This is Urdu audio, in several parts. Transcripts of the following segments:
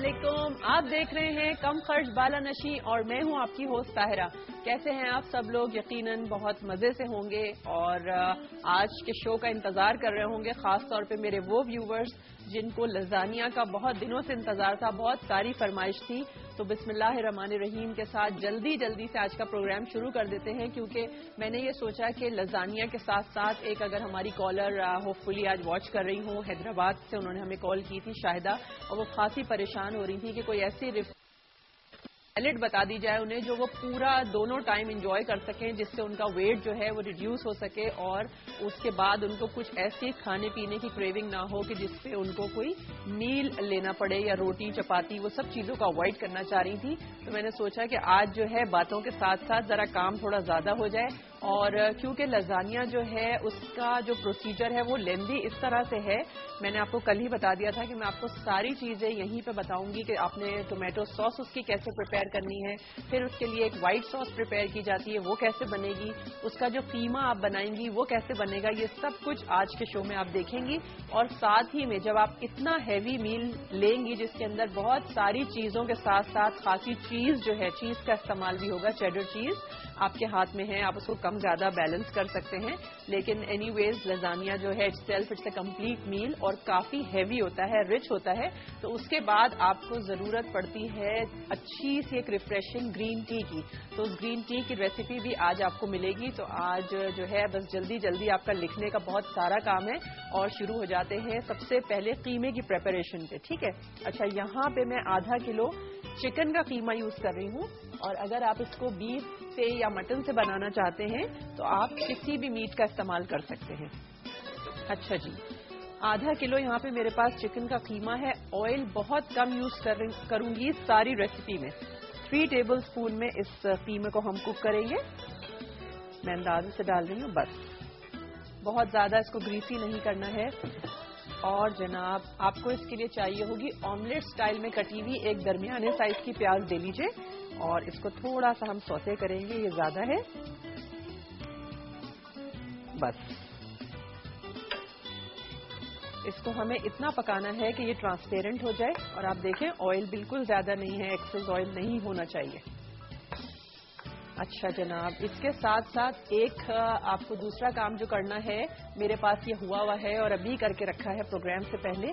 علیکم. آپ دیکھ رہے ہیں کم خرچ بالا نشی اور میں ہوں آپ کی ہوسٹ طاہرہ. کیسے ہیں آپ سب لوگ؟ یقیناً بہت مزے سے ہوں گے اور آج کے شو کا انتظار کر رہے ہوں گے, خاص طور پہ میرے وہ ویورز جن کو لزانیہ کا بہت دنوں سے انتظار تھا, بہت ساری فرمائش تھی. تو بسم اللہ الرحمن الرحیم کے ساتھ جلدی سے آج کا پروگرام شروع کر دیتے ہیں, کیونکہ میں نے یہ سوچا کہ لزانیہ کے ساتھ ساتھ ایک اگر ہماری کالر ہوپ فلی آج واچ کر رہی ہوں حیدرآباد سے, انہوں نے ہمیں کال کی تھی شاہدہ, اور وہ خاصی پریشان ہو رہی تھی کہ کوئی ایسی سیلڈ بتا دی جائے انہیں جو وہ پورا دونوں ٹائم انجوائے کر سکیں, جس سے ان کا ویٹ جو ہے وہ ریڈیوس ہو سکے اور اس کے بعد ان کو کچھ ایسی کھانے پینے کی کریونگ نہ ہو کہ جس پہ ان کو کوئی میل لینا پڑے یا روٹی چپاتی, وہ سب چیزوں کا اوائڈ کرنا چاہ رہی تھی. تو میں نے سوچا کہ آج جو ہے باتوں کے ساتھ ساتھ ذرا کام تھوڑا زیادہ ہو جائے, اور کیونکہ لزانیہ جو ہے اس کا جو پروسیجر ہے وہ لیندی اس طرح سے ہے. میں نے آپ کو کل ہی بتا دیا تھا کہ میں آپ کو ساری چیزیں یہیں پہ بتاؤں گی کہ آپ نے ٹومیٹو ساس اس کی کیسے پریپیئر کرنی ہے, پھر اس کے لیے ایک وائٹ ساس پریپیئر کی جاتی ہے وہ کیسے بنے گی, اس کا جو قیمہ آپ بنائیں گی وہ کیسے بنے گا, یہ سب کچھ آج کے شو میں آپ دیکھیں گی. اور ساتھ ہی میں جب آپ اتنا ہیوی میل لیں گی جس کے اندر بہت ساری چیزوں کے ساتھ ساتھ خاصی چیز جو ہے, چیز کا استعمال بھی ہوگا, چیڈر چیز آپ کے ہاتھ میں ہے, آپ اس کو کم زیادہ بیلنس کر سکتے ہیں. لیکن اینی ویز لزانیہ جو ہے اٹس اے کمپلیٹ میل اور کافی ہیوی ہوتا ہے, رچ ہوتا ہے. تو اس کے بعد آپ کو ضرورت پڑتی ہے اچھی سی ایک ریفریشنگ گرین ٹی کی. تو اس گرین ٹی کی ریسیپی بھی آج آپ کو ملے گی. تو آج جو ہے بس جلدی آپ کا لکھنے کا بہت سارا کام ہے اور شروع ہو جاتے ہیں سب سے پہلے قیمے کی پریپریشن پہ. ٹھیک ہے, اچھا یہاں پہ میں آدھا کلو چکن کا قیمہ یوز کر رہی ہوں, اور اگر آپ اس کو بیف سے یا مٹن سے بنانا چاہتے ہیں تو آپ کسی بھی میٹ کا استعمال کر سکتے ہیں. اچھا جی, آدھا کلو یہاں پہ میرے پاس چکن کا قیمہ ہے. آئل بہت کم یوز کروں گی ساری ریسیپی میں. 3 ٹیبل اسپون میں اس قیمے کو ہم کوک کریں گے. میں اندازے سے ڈال رہی ہوں, بس بہت زیادہ اس کو گریسی نہیں کرنا ہے. اور جناب آپ کو اس کے لیے چاہیے ہوگی آملیٹ سٹائل میں کٹی ہوئی ایک درمیانے سائز کی پیاز لے لیجئے, اور اس کو تھوڑا سا ہم سوتے کریں گے, یہ زیادہ ہے. بس اس کو ہمیں اتنا پکانا ہے کہ یہ ٹرانسپیرنٹ ہو جائے, اور آپ دیکھیں آئل بالکل زیادہ نہیں ہے, ایکسس آئل نہیں ہونا چاہیے. اچھا جناب, اس کے ساتھ ساتھ ایک آپ کو دوسرا کام جو کرنا ہے, میرے پاس یہ ہوا ہے اور ابھی کر کے رکھا ہے پروگرام سے پہلے,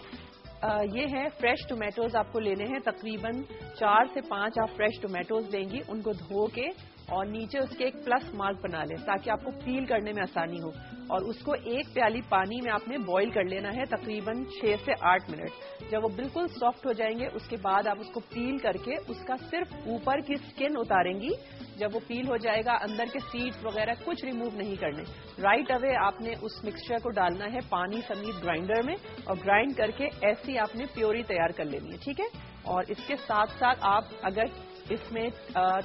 یہ ہے فریش ٹومیٹوز آپ کو لینے ہیں. تقریباً 4 سے 5 آپ فریش ٹومیٹوز لیں گی, ان کو دھو کے اور نیچے اس کے ایک پلس مارک بنا لیں تاکہ آپ کو پیل کرنے میں آسانی ہو, اور اس کو 1 پیالی پانی میں آپ نے بوائل کر لینا ہے تقریباً 6 سے 8 منٹ. جب وہ بالکل سافٹ ہو جائیں گے اس کے بعد آپ اس کو پیل کر کے اس کا صرف اوپر کی اسکن اتاریں گی. جب وہ پیل ہو جائے گا اندر کے سیڈز وغیرہ کچھ ریموو نہیں کرنے. رائٹ اوے آپ نے اس مکسچر کو ڈالنا ہے پانی سمیت گرائنڈر میں, اور گرائنڈ کر کے ایسی آپ نے پیوری تیار کر لینی ہے. ٹھیک ہے, اور اس کے ساتھ ساتھ آپ اگر اس میں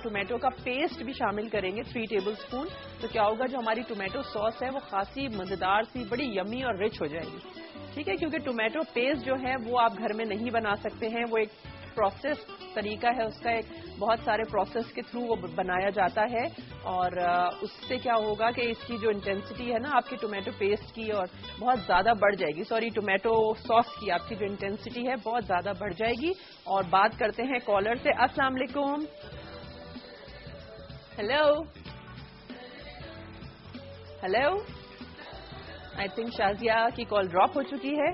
ٹومیٹو کا پیسٹ بھی شامل کریں گے 3 ٹیبل اسپون, تو کیا ہوگا, جو ہماری ٹومیٹو ساس ہے وہ خاصی مزیدار سی, بڑی یمی اور رچ ہو جائے گی. ٹھیک ہے, کیونکہ ٹومیٹو پیسٹ جو ہے وہ آپ گھر میں نہیں بنا سکتے ہیں, وہ ایک پروسیس طریقہ ہے اس کا, ایک بہت سارے پروسیس کے تھرو وہ بنایا جاتا ہے, اور اس سے کیا ہوگا کہ اس کی جو انٹینسٹی ہے نا آپ کی ٹومیٹو پیسٹ کی اور بہت زیادہ بڑھ جائے گی, سوری ٹومیٹو ساس کی آپ کی جو انٹینسٹی ہے بہت زیادہ بڑھ جائے گی. اور بات کرتے ہیں کالر سے. السلام علیکم. ہیلو, آئی تھنک شازیہ کی کال ڈراپ ہو چکی ہے.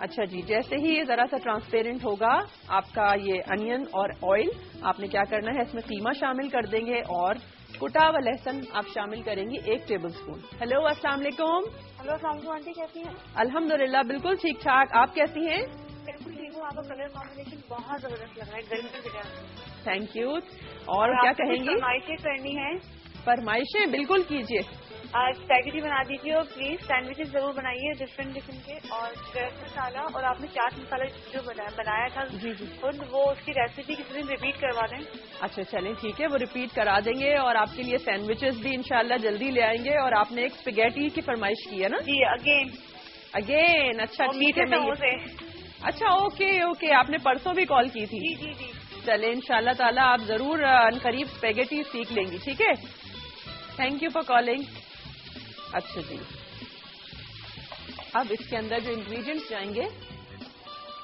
اچھا جی, جیسے ہی یہ ذرا سا ٹرانسپیرنٹ ہوگا آپ کا یہ انین اور آئل, آپ نے کیا کرنا ہے, اس میں قیمہ شامل کر دیں گے اور کٹا ہوا لہسن آپ شامل کریں گی 1 ٹیبل اسپون. ہیلو, السلام علیکم. ہلو, السلام علیکم آنٹی, کیسی ہیں؟ الحمدللہ بالکل ٹھیک ٹھاک, آپ کیسی ہیں؟ بالکل ٹھیک ہوں. آپ کا کلر کمبینیشن بہت زبردست لگ رہا ہے, گرمی میں بنا. Thank you. اور کیا کہیں گی؟ فرمائشیں کرنی ہے. فرمائشیں بالکل کیجیے. اسپیگیٹی بنا دیجیے, اور پلیز سینڈوچز ضرور بنائیے ڈفرینٹ قسم کے, اور گرم مسالہ, اور آپ نے چاٹ مسالہ جو بنایا تھا جی خود, وہ اس کی ریسیپی کسی دن ریپیٹ کروا دیں. اچھا چلیں ٹھیک ہے, وہ ریپیٹ کرا دیں گے, اور آپ کے لیے سینڈوچز بھی انشاءاللہ جلدی لے آئیں گے. اور آپ نے ایک اسپیگیٹی کی فرمائش کی ہے نا؟ جی, اگین. اچھا ٹھیک ہے. اچھا اوکے, آپ نے پرسوں بھی کال کی تھی. جی. چلیں انشاءاللہ تعالیٰ آپ ضرور عنقریب اسپیگیٹی سیکھ لیں گی. ٹھیک ہے, تھینک یو فار کالنگ. اچھا جی, اب اس کے اندر جو انگریڈینٹس جائیں گے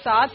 7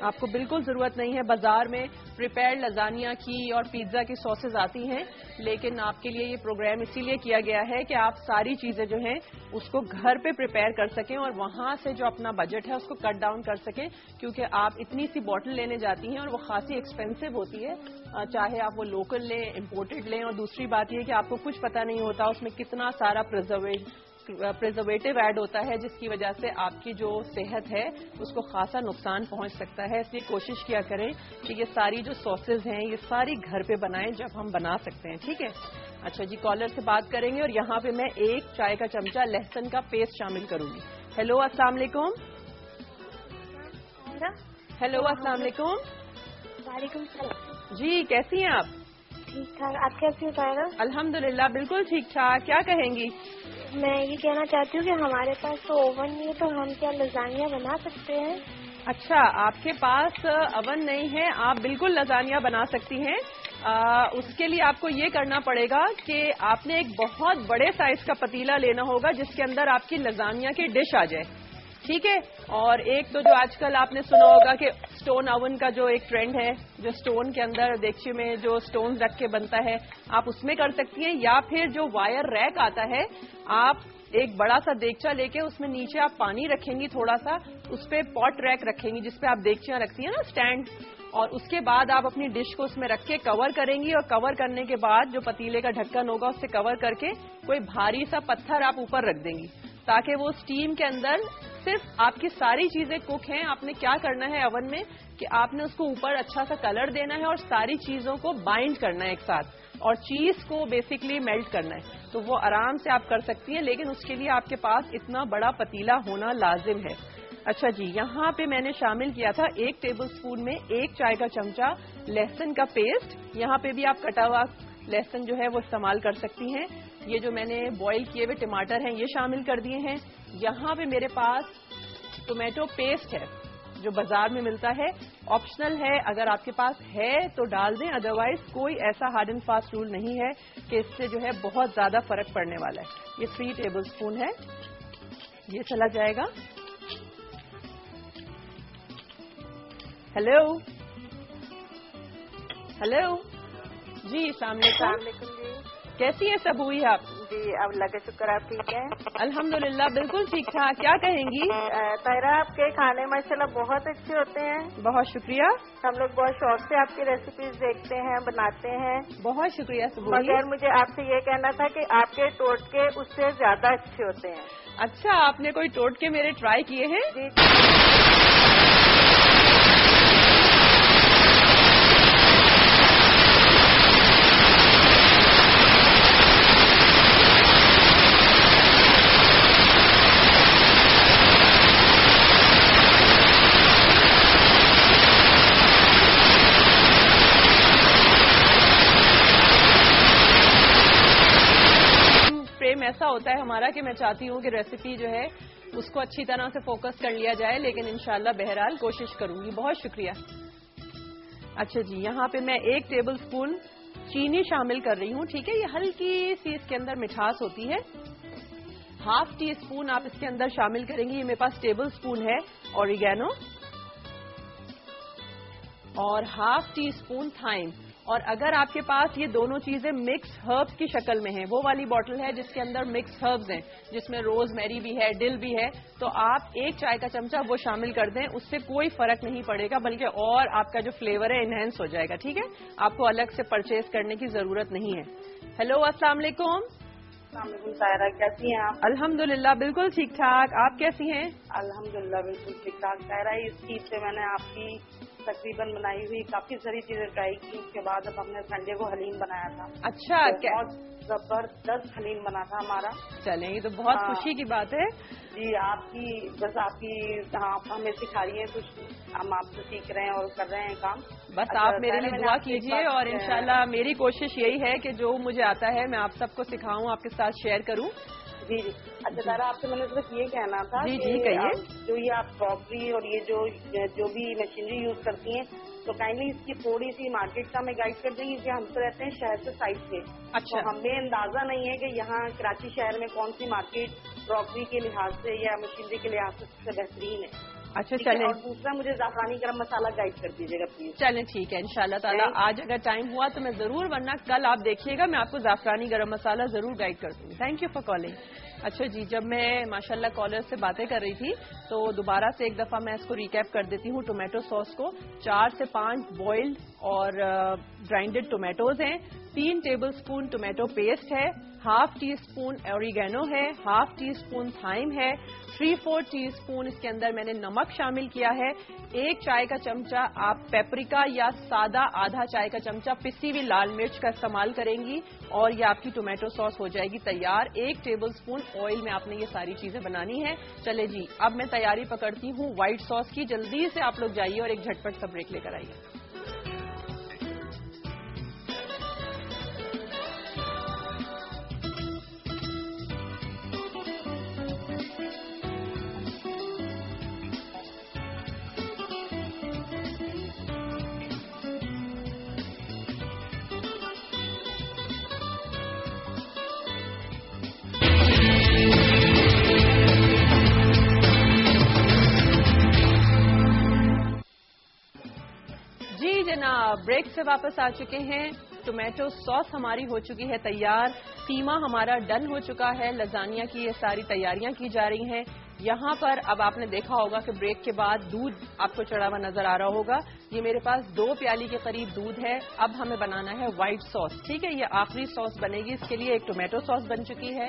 آپ کو بالکل ضرورت نہیں ہے. بازار میں پریپیئرڈ لزانیا کی اور پیزا کی ساسز آتی ہیں, لیکن آپ کے لیے یہ پروگرام اسی لیے کیا گیا ہے کہ آپ ساری چیزیں جو ہیں اس کو گھر پہ پریپیئر کر سکیں اور وہاں سے جو اپنا بجٹ ہے اس کو کٹ ڈاؤن کر سکیں, کیونکہ آپ اتنی سی بوٹل لینے جاتی ہیں اور وہ خاصی ایکسپینسو ہوتی ہے, چاہے آپ وہ لوکل لیں, امپورٹڈ لیں. اور دوسری بات یہ کہ آپ کو کچھ پتہ نہیں ہوتا اس میں کتنا سارا پرزرویٹو ایڈ ہوتا ہے, جس کی وجہ سے آپ کی جو صحت ہے اس کو خاصا نقصان پہنچ سکتا ہے. اس لیے کوشش کیا کریں کہ یہ ساری جو ساسز ہیں یہ ساری گھر پہ بنائیں جب ہم بنا سکتے ہیں. ٹھیک ہے. اچھا جی, کالر سے بات کریں گے اور یہاں پہ میں 1 چائے کا چمچہ لہسن کا پیسٹ شامل کروں گی. ہیلو, السلام علیکم. ہیلو, السلام علیکم. وعلیکم السلام. جی, کیسی ہیں آپ؟ ٹھیک ٹھاک. آپ کیسی ہو نا؟ الحمدللہ بالکل ٹھیک ٹھاک. کیا کہیں گی؟ میں یہ کہنا چاہتی ہوں کہ ہمارے پاس تو اوون نہیں ہے, تو ہم کیا لزانیہ بنا سکتے ہیں؟ اچھا, آپ کے پاس اوون نہیں ہے, آپ بالکل لزانیہ بنا سکتی ہیں. اس کے لیے آپ کو یہ کرنا پڑے گا کہ آپ نے ایک بہت بڑے سائز کا پتیلا لینا ہوگا جس کے اندر آپ کی لزانیہ کی ڈش آ جائے. ٹھیک ہے. اور ایک تو جو آج کل آپ نے سنا ہوگا کہ سٹون اوون کا جو ایک ٹرینڈ ہے, جو سٹون کے اندر دیگچے میں جو سٹون رکھ کے بنتا ہے, آپ اس میں کر سکتی ہیں. یا پھر جو وائر ریک آتا ہے, آپ ایک بڑا سا دیگچا لے کے اس میں نیچے آپ پانی رکھیں گی تھوڑا سا, اس پہ پاٹ ریک رکھیں گی جس پہ آپ دیگچیاں رکھتی ہیں نا, اسٹینڈ, اور اس کے بعد آپ اپنی ڈش کو اس میں رکھ کے کور کریں گی. اور کور کرنے کے بعد جو پتیلے کا ڈھکن ہوگا اس سے کور کر کے کوئی بھاری سا پتھر آپ اوپر رکھ دیں گی تاکہ وہ اسٹیم کے اندر صرف آپ کی ساری چیزیں کوک ہیں. آپ نے کیا کرنا ہے اوون میں کہ آپ نے اس کو اوپر اچھا سا کلر دینا ہے اور ساری چیزوں کو بائنڈ کرنا ہے ایک ساتھ, اور چیز کو بیسکلی میلٹ کرنا ہے. تو وہ آرام سے آپ کر سکتی ہیں, لیکن اس کے لیے آپ کے پاس اتنا بڑا پتیلا ہونا لازم ہے. اچھا جی, یہاں پہ میں نے شامل کیا تھا 1 ٹیبل سپون میں 1 چائے کا چمچہ لہسن کا پیسٹ. یہاں پہ بھی آپ کٹا ہوا لہسن جو ہے وہ استعمال کر سکتی ہیں. یہ جو میں نے بوائل کیے ہوئے ٹماٹر ہیں یہ شامل کر دیے ہیں. یہاں پہ میرے پاس ٹومیٹو پیسٹ ہے جو بازار میں ملتا ہے, آپشنل ہے, اگر آپ کے پاس ہے تو ڈال دیں, ادروائز کوئی ایسا ہارڈ اینڈ فاسٹ رول نہیں ہے کہ اس سے جو ہے بہت زیادہ فرق پڑنے والا ہے. یہ 3 ٹیبل سپون ہے, یہ چلا جائے گا. ہیلو ہیلو جی, السلام علیکم. جی, کیسی ہیں سب ہوئی آپ؟ جی اب اللہ کا شکر. آپ ٹھیک ہیں؟ الحمدللہ بالکل ٹھیک ٹھاک. کیا کہیں گی؟ طاہرہ, آپ کے کھانے ماشاءاللہ بہت اچھے ہوتے ہیں. بہت شکریہ. ہم لوگ بہت شوق سے آپ کی ریسیپیز دیکھتے ہیں, بناتے ہیں. بہت شکریہ سب. مگر مجھے آپ سے یہ کہنا تھا کہ آپ کے ٹوٹکے اس سے زیادہ اچھے ہوتے ہیں. اچھا, آپ نے کوئی ٹوٹکے میرے ٹرائی کیے ہیں؟ جی. ایسا ہوتا ہے ہمارا کہ میں چاہتی ہوں کہ ریسیپی جو ہے اس کو اچھی طرح سے فوکس کر لیا جائے, لیکن انشاءاللہ بہرحال کوشش کروں گی. بہت شکریہ. اچھا جی, یہاں پہ میں 1 ٹیبل سپون چینی شامل کر رہی ہوں. ٹھیک ہے, یہ ہلکی سی اس کے اندر مٹھاس ہوتی ہے. ½ ٹی اسپون آپ اس کے اندر شامل کریں گی. یہ میرے پاس ٹیبل سپون ہے اوریگینو, اور ½ ٹی اسپون تھائم. اور اگر آپ کے پاس یہ دونوں چیزیں مکس ہربس کی شکل میں ہیں, وہ والی بوٹل ہے جس کے اندر مکس ہربس ہیں, جس میں روز میری بھی ہے, ڈل بھی ہے, تو آپ 1 چائے کا چمچہ وہ شامل کر دیں. اس سے کوئی فرق نہیں پڑے گا, بلکہ اور آپ کا جو فلیور ہے انہینس ہو جائے گا. ٹھیک ہے, آپ کو الگ سے پرچیز کرنے کی ضرورت نہیں ہے. ہیلو, السلام علیکم. السلام علیکم طاہرہ, کیسی ہیں آپ؟ الحمدللہ بالکل ٹھیک ٹھاک. آپ کیسی ہیں؟ الحمدللہ بالکل ٹھیک ٹھاک. طاہرہ, اس عید سے میں نے آپ کی تقریباً بنائی ہوئی کافی ساری چیزیں ٹرائی کی. اس کے بعد اب ہم نے سنڈے کو حلیم بنایا تھا. اچھا, بہت زبردست حلیم بنا تھا ہمارا. چلیں, یہ تو بہت خوشی کی بات ہے. جی, آپ کی بس آپ کی ہمیں سکھا رہی ہیں کچھ, ہم آپ سے سیکھ رہے ہیں اور کر رہے ہیں کام. بس آپ میرے لیے دعا کیجیے, اور انشاءاللہ میری کوشش یہی ہے کہ جو مجھے آتا ہے میں آپ سب کو سکھاؤں, آپ کے ساتھ شیئر کروں. جی جی. اچھا طاہرہ, آپ سے میں نے صرف یہ کہنا تھا کہ جو یہ آپ کراکری اور یہ جو بھی مشینری یوز کرتی ہیں, تو کائنڈلی اس کی تھوڑی سی مارکیٹ کا ہمیں گائڈ کر دیں گے, کہ ہم تو رہتے ہیں شہر سے سائڈ پہ. اچھا, تو ہمیں اندازہ نہیں ہے کہ یہاں کراچی شہر میں کون سی مارکیٹ کراکری کے لحاظ سے یا مشینری کے لحاظ سے سب سے بہترین ہے. اچھا چلیں. اور دوسرا مجھے زعفرانی گرم مسالہ گائڈ کر دیجیے گا پلیز. چلیں ٹھیک ہے انشاءاللہ تعالیٰ آج اگر ٹائم ہوا تو میں ضرور, ورنہ کل آپ دیکھیے گا میں آپ کو زعفرانی گرم مسالہ ضرور گائڈ کر دوں گی. Thank you for calling. اچھا جی, جب میں ماشاءاللہ کالر سے باتیں کر رہی تھی تو دوبارہ سے ایک دفعہ میں اس کو ریکیپ کر دیتی ہوں. ٹومیٹو ساس کو 4 سے 5 بوائلڈ اور گرائنڈڈ ٹومیٹوز ہیں, 3 ٹیبل اسپون ٹومیٹو پیسٹ ہے, ½ ٹی اسپون اوریگینو ہے, ½ ٹی اسپون تھائم ہے, 3/4 ٹی اسپون اس کے اندر میں نے نمک شامل کیا ہے, 1 چائے کا چمچہ آپ پیپریکا یا سادہ آدھا چائے کا چمچہ پسی ہوئی لال مرچ کا استعمال کریں گی اور یہ آپ کی ٹومیٹو ساس ہو جائے گی تیار. 1 ٹیبل اسپون آئل میں آپ نے یہ ساری چیزیں بنانی ہے. چلے جی اب میں تیاری پکڑتی ہوں وائٹ ساس کی. جلدی سے آپ لوگ جائیے اور ایک جھٹپٹ سا بریک لے کر آئیے. بریک سے واپس آ چکے ہیں. ٹومیٹو ساس ہماری ہو چکی ہے تیار, قیمہ ہمارا ڈن ہو چکا ہے, لزانیہ کی یہ ساری تیاریاں کی جا رہی ہیں. یہاں پر اب آپ نے دیکھا ہوگا کہ بریک کے بعد دودھ آپ کو چڑھا ہوا نظر آ رہا ہوگا. یہ میرے پاس 2 پیالی کے قریب دودھ ہے. اب ہمیں بنانا ہے وائٹ ساس. ٹھیک ہے, یہ آخری ساس بنے گی. اس کے لیے ایک ٹومیٹو ساس بن چکی ہے,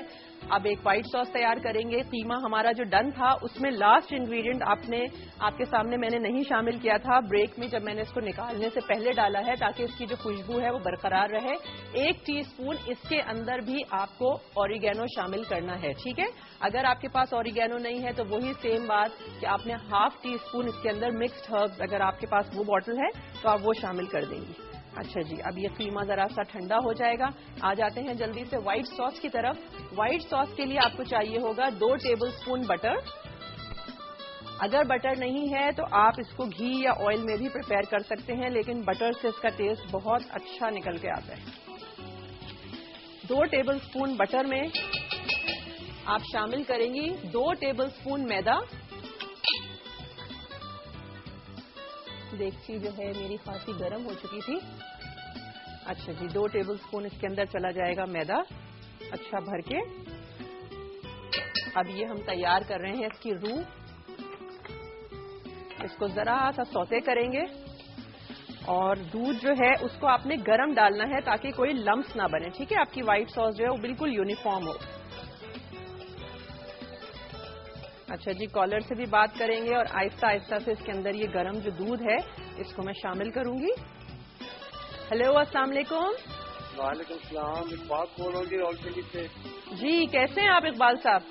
اب ایک وائٹ ساس تیار کریں گے. قیمہ ہمارا جو ڈن تھا اس میں لاسٹ انگریڈینٹ آپ کے سامنے میں نے نہیں شامل کیا تھا بریک میں, جب میں نے اس کو نکالنے سے پہلے ڈالا ہے تاکہ اس کی جو خوشبو ہے وہ برقرار رہے. 1 ٹی اسپون اس کے اندر بھی آپ کو اوریگینو شامل کرنا ہے. ٹھیک ہے, اگر آپ کے پاس اوریگینو نہیں ہے تو وہی سیم بات کہ آپ نے ½ ٹی اسپون اس کے اندر مکسڈ ہربز, اگر آپ کے پاس وہ باٹل ہے تو آپ وہ شامل کر دیں گی. اچھا جی, اب یہ قیمہ ذرا سا ٹھنڈا ہو جائے گا. آ جاتے ہیں جلدی سے وائٹ ساس کی طرف. وائٹ ساس کے لیے آپ کو چاہیے ہوگا 2 ٹیبل اسپون بٹر. اگر بٹر نہیں ہے تو آپ اس کو گھی یا آئل میں بھی پریپیئر کر سکتے ہیں, لیکن بٹر سے اس کا ٹیسٹ بہت اچھا نکل کے آتا ہے. 2 ٹیبل اسپون بٹر میں آپ شامل کریں گی 2 ٹیبل اسپون میدا. دیکھیے جو ہے میری خاصی گرم ہو چکی تھی. اچھا جی, 2 ٹیبل اسپون اس کے اندر چلا جائے گا میدا اچھا بھر کے. اب یہ ہم تیار کر رہے ہیں اس کی روح. اس کو ذرا سا سوتے کریں گے اور دودھ جو ہے اس کو آپ نے گرم ڈالنا ہے تاکہ کوئی لمس نہ بنے. ٹھیک ہے, آپ کی وائٹ ساس جو ہے وہ بالکل یونیفارم ہو. اچھا جی, کالر سے بھی بات کریں گے اور آہستہ آہستہ سے اس کے اندر یہ گرم جو دودھ ہے اس کو میں شامل کروں گی. ہیلو, السلام علیکم. وعلیکم السلام, اقبال بول رہا ہوں جی, رول کلی سے. جی کیسے ہیں آپ اقبال صاحب؟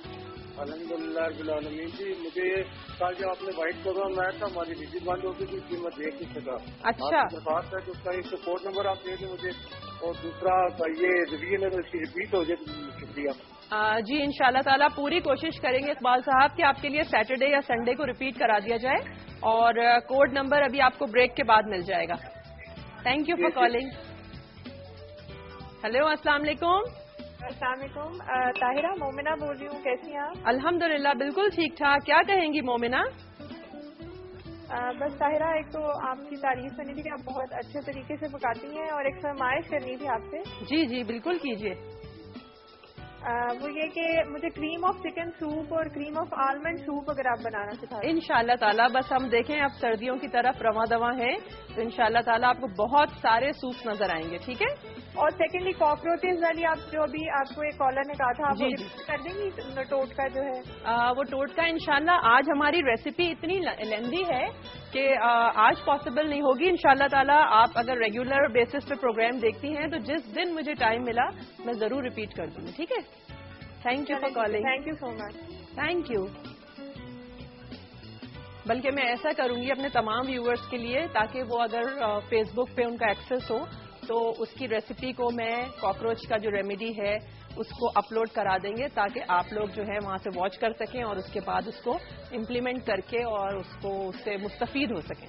الحمدللہ رب العالمین. جی مجھے کل جب آپ نے وائٹ پروگرام لایا تھا ہماری بجلی بند ہو گئی تھی, میں دیکھ نہیں سکا. اچھا, درخواست ہے کہ اس کا ایک تو کوڈ نمبر آپ دے دیں مجھے, اور دوسرا یہ ریویژن ہے تو اس کی ریپیٹ ہو جائے. شکریہ. جی انشاءاللہ تعالیٰ پوری کوشش کریں گے اقبال صاحب کہ آپ کے لیے سیٹرڈے یا سنڈے کو ریپیٹ کرا دیا جائے, اور کوڈ نمبر ابھی آپ کو بریک کے بعد مل جائے گا. Thank you for calling. Hello, السلام علیکم. السلام علیکم. طاہرہ, مومنہ بول رہی ہوں, کیسی ہیں آپ؟ الحمدللہ بالکل ٹھیک ٹھاک. کیا کہیں گی مومنہ؟ بس طاہرہ, ایک تو آپ کی تعریف کرنی تھی کہ آپ بہت اچھے طریقے سے پکاتی ہیں, اور ایک فرمائش کرنی تھی آپ سے. جی جی بالکل کیجیے. وہ یہ کہ مجھے کریم آف چکن سوپ اور کریم آف آلمنڈ سوپ اگر آپ بنانا سکھائیں. انشاءاللہ تعالیٰ, بس ہم دیکھیں اب سردیوں کی طرف رواں دواں ہیں تو انشاءاللہ تعالیٰ آپ کو بہت سارے سوپس نظر آئیں گے. ٹھیک ہے, اور سیکنڈلی کاکروچز والی آپ جو ابھی آپ کو ایک کالر نے کہا تھا, آپ جی کر دیں گی ٹوٹکا جو ہے وہ ٹوٹکا. انشاءاللہ آج ہماری ریسیپی اتنی لیندی ہے کہ آج پاسبل نہیں ہوگی. انشاءاللہ تعالیٰ آپ اگر ریگولر بیسس پہ پروگرام دیکھتی ہیں تو جس دن مجھے ٹائم ملا میں ضرور ریپیٹ کر دوں گی. ٹھیک ہے, thank you for calling. Thank you so much. Thank you. بلکہ میں ایسا کروں گی اپنے تمام ویورز کے لیے تاکہ وہ اگر فیس بک پہ ان کا ایکسس ہو تو اس کی ریسیپی کو میں کاکروچ کا جو ریمیڈی ہے اس کو اپلوڈ کرا دیں گے تاکہ آپ لوگ جو ہے وہاں سے واچ کر سکیں اور اس کے بعد اس کو امپلیمنٹ کر کے اور اس کو اس سے مستفید ہو سکیں.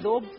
2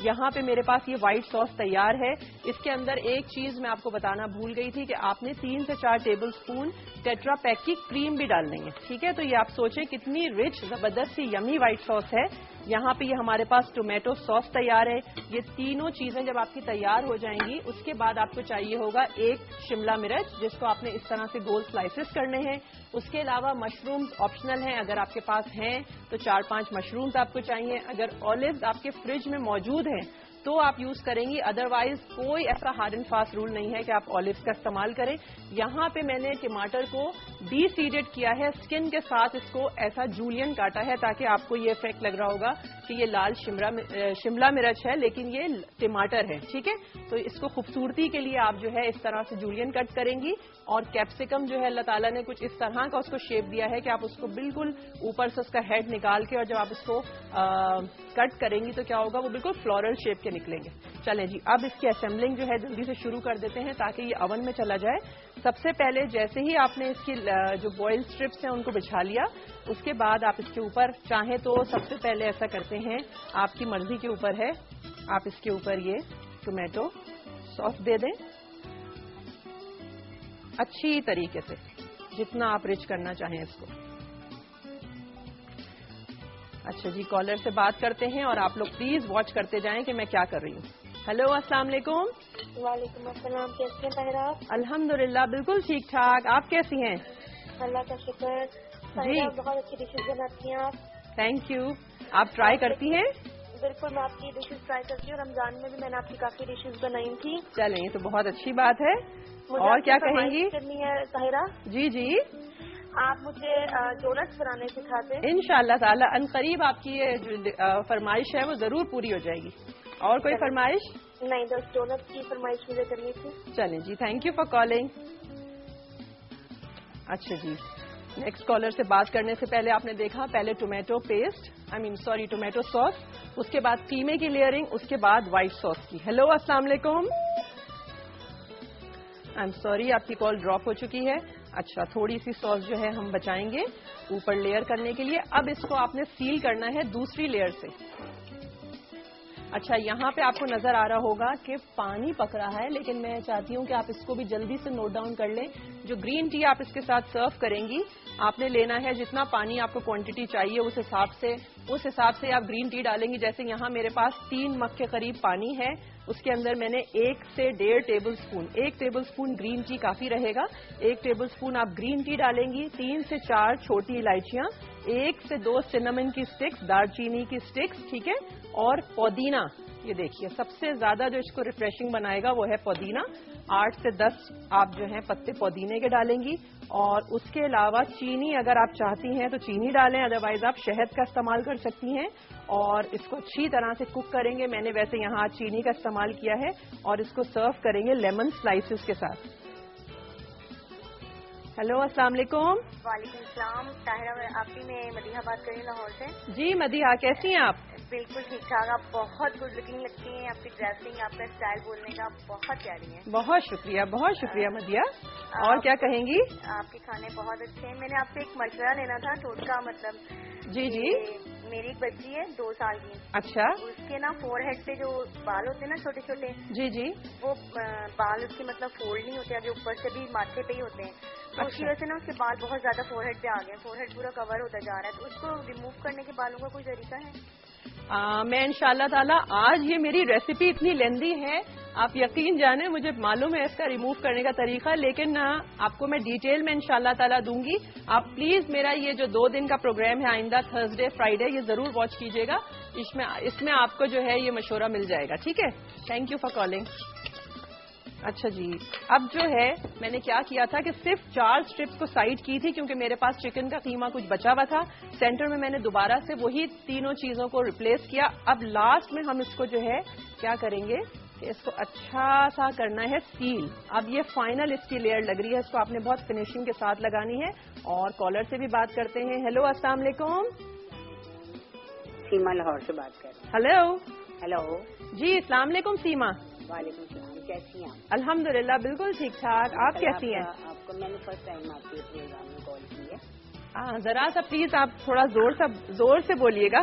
یہاں پہ میرے پاس یہ وائٹ سوس تیار ہے. اس کے اندر ایک چیز میں آپ کو بتانا بھول گئی تھی کہ آپ نے 3 سے 4 ٹیبل سپون ٹیٹرا پیک کی کریم بھی ڈالنی ہے. ٹھیک ہے, تو یہ آپ سوچیں کتنی رچ زبردست سی یمی وائٹ سوس ہے. یہاں پہ یہ ہمارے پاس ٹومیٹو سوس تیار ہے. یہ تینوں چیزیں جب آپ کی تیار ہو جائیں گی اس کے بعد آپ کو چاہیے ہوگا ایک شملہ مرچ جس کو آپ نے اس طرح سے گول سلائسز کرنے ہیں. اس کے علاوہ مشرومز آپشنل ہیں, اگر آپ کے پاس ہیں تو 4-5 مشرومز آپ کو چاہیے. اگر آلیوز آپ کے فریج میں موجود ہیں تو آپ یوز کریں گی, ادروائز کوئی ایسا ہارڈ اینڈ فاسٹ رول نہیں ہے کہ آپ آلیوز کا استعمال کریں. یہاں پہ میں نے ٹماٹر کو ڈی سیڈڈ کیا ہے, اسکن کے ساتھ اس کو ایسا جولین کاٹا ہے تاکہ آپ کو یہ افیکٹ لگ رہا ہوگا کہ یہ لال شملہ مرچ ہے لیکن یہ ٹماٹر ہے. ٹھیک ہے, تو اس کو خوبصورتی کے لیے آپ جو ہے اس طرح سے جولین کٹ کریں گی. اور کیپسیکم جو ہے اللہ تعالیٰ نے کچھ اس طرح کا اس کو شیپ دیا ہے کہ آپ اس کو بالکل اوپر سے اس کا ہیڈ نکال کے اور جب آپ اس کو کٹ کریں گی تو کیا ہوگا, وہ بالکل فلورل شیپ کے نکلیں گے. چلیں جی, اب اس کی اسمبلنگ جو ہے جلدی سے شروع کر دیتے ہیں تاکہ یہ اوون میں چلا جائے. سب سے پہلے جیسے ہی آپ نے اس کی جو بوائل اسٹرپس ہیں ان کو بچھا لیا, اس کے بعد آپ اس کے اوپر چاہیں تو سب سے پہلے ایسا کرتے ہیں, آپ کی مرضی کے اوپر ہے, آپ اس کے اوپر یہ ٹومیٹو سوس دے دیں اچھی طریقے سے, جتنا آپ رچ کرنا چاہیں اس کو. اچھا جی, کالر سے بات کرتے ہیں اور آپ لوگ پلیز واچ کرتے جائیں کہ میں کیا کر رہی ہوں. ہیلو, السلام علیکم. وعلیکم السلام, کیسی ہیں طاہرہ آپ؟ الحمدللہ بالکل ٹھیک ٹھاک, آپ کیسی ہیں؟ اللہ کا شکر. جی بہت اچھی ڈشز بناتی ہیں آپ. Thank you. آپ ٹرائی کرتی ہیں؟ بالکل, میں آپ کی ڈشز ٹرائی کرتی ہوں. رمضان میں بھی میں نے آپ کی کافی ڈشز بنائی تھی. چلیں, یہ تو بہت اچھی بات ہے. اور کیا کہیں گی؟ کرنی ہے طاہرہ. جی جی, آپ مجھے ڈونٹس بنانے سکھاتے ہیں انشاءاللہ تعالی. ان قریب آپ کی یہ جو فرمائش ہے وہ ضرور پوری ہو جائے گی. اور کوئی فرمائش؟ نہیں, بس ڈونٹس کی فرمائش مجھے کرنی تھی. چلیں جی, تھینک یو فار کالنگ. اچھا جی, نیکسٹ کالر سے بات کرنے سے پہلے آپ نے دیکھا پہلے ٹومیٹو پیسٹ, ٹومیٹو سوس, اس کے بعد قیمے کی لیئرنگ, اس کے بعد وائٹ سوس کی. ہیلو, السلام علیکم. آئی ایم سوری, آپ کی کال ڈراپ ہو چکی ہے. اچھا, تھوڑی سی سوس جو ہے ہم بچائیں گے اوپر لیئر کرنے کے لیے. اب اس کو آپ نے سیل کرنا ہے دوسری لیئر سے. اچھا, یہاں پہ آپ کو نظر آ رہا ہوگا کہ پانی پک رہا ہے, لیکن میں چاہتی ہوں کہ آپ اس کو بھی جلدی سے نوٹ ڈاؤن کر لیں. جو گرین ٹی آپ اس کے ساتھ سرو کریں گی, آپ نے لینا ہے جتنا پانی آپ کو کوانٹٹی چاہیے اس حساب سے آپ گرین ٹی ڈالیں گی. جیسے یہاں میرے پاس 3 مگ کے قریب پانی ہے, اس کے اندر میں نے 1 سے 1.5 tablespoon, 1 tablespoon green tea کافی رہے گا. 1 ٹیبل سپون آپ گرین ٹی ڈالیں گی, 3 سے 4 چھوٹی الائچیاں, 1 سے 2 سنمن کی سٹکس, دار چینی کی سٹکس. ٹھیک ہے, اور پودینہ. یہ دیکھیے سب سے زیادہ جو اس کو ریفریشنگ بنائے گا وہ ہے پودینہ. 8 سے 10 آپ جو ہیں پتے پودینے کے ڈالیں گی. اور اس کے علاوہ چینی اگر آپ چاہتی ہیں تو چینی ڈالیں, ادروائز آپ شہد کا استعمال کر سکتی ہیں. اور اس کو اچھی طرح سے کوک کریں گے. میں نے ویسے یہاں چینی کا استعمال کیا ہے. اور اس کو سرو کریں گے لیمن سلائسز کے ساتھ. ہیلو, السلام علیکم. وعلیکم السلام. طاہرہ, آپ کی میں مدیحہ بات کر رہی ہوں لاہور سے. جی مدیحہ, کیسی ہیں آپ؟ بالکل ٹھیک ٹھاک. آپ بہت گڈ لکنگ لگتی ہیں. آپ کی ڈریسنگ, آپ کا اسٹائل بولنے کا بہت پیاری ہے. بہت شکریہ مدیحہ. اور کیا کہیں گی؟ آپ کے کھانے بہت اچھے ہیں. میں نے آپ سے ایک مشورہ لینا تھا, ٹوٹکا مطلب. جی جی, میری ایک بچی ہے 2 سال کی. اچھا, اس کے نا فور ہیڈ پہ جو بال ہوتے ہیں نا چھوٹے چھوٹے, جی جی, وہ بال اس کے مطلب فولڈ نہیں ہوتے, ابھی اوپر سے بھی ماتھے پہ ہی ہوتے ہیں. تو اس کی وجہ سے نا اس کے بال بہت زیادہ فور ہیڈ پہ آ گئے. فور ہیڈ پورا کور ہوتا جا رہا ہے. تو اس کو ریموو کرنے کے بالوں کا کوئی طریقہ ہے؟ میں انشاءاللہ تعالی, آج یہ میری ریسیپی اتنی لیندی ہے, آپ یقین جانیں مجھے معلوم ہے اس کا ریموو کرنے کا طریقہ, لیکن آپ کو میں ڈیٹیل میں انشاءاللہ تعالی دوں گی. آپ پلیز میرا یہ جو 2 دن کا پروگرام ہے آئندہ تھرسڈے فرائیڈے, یہ ضرور واچ کیجیے گا. اس میں آپ کو جو ہے یہ مشورہ مل جائے گا. ٹھیک ہے, تھینک یو فار کالنگ. اچھا جی, اب جو ہے میں نے کیا کیا تھا کہ صرف 4 اسٹرپس کو سائڈ کی تھی کیونکہ میرے پاس چکن کا قیمہ کچھ بچا ہوا تھا. سینٹر میں میں نے دوبارہ سے وہی تینوں چیزوں کو ریپلیس کیا. اب لاسٹ میں ہم اس کو جو ہے کیا کریں گے کہ اس کو اچھا سا کرنا ہے سیل. اب یہ فائنل اس کی لیئر لگ رہی ہے, اس کو آپ نے بہت فنیشنگ کے ساتھ لگانی ہے. اور کالر سے بھی بات کرتے ہیں. ہیلو, السلام علیکم. سیما لاہور سے بات کر رہی ہوں. ہیلو. ہیلو. جی, السلام علیکم سیما. وعلیکم السلام. کیسی ہیں آپ؟ الحمدللہ بالکل ٹھیک ٹھاک. آپ کیسی ہیں؟ آپ کو میں نے فرسٹ ٹائم آپ کے پروگرام میں کال کی ہے. ذرا سا پلیز آپ تھوڑا زور سے بولیے گا.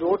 2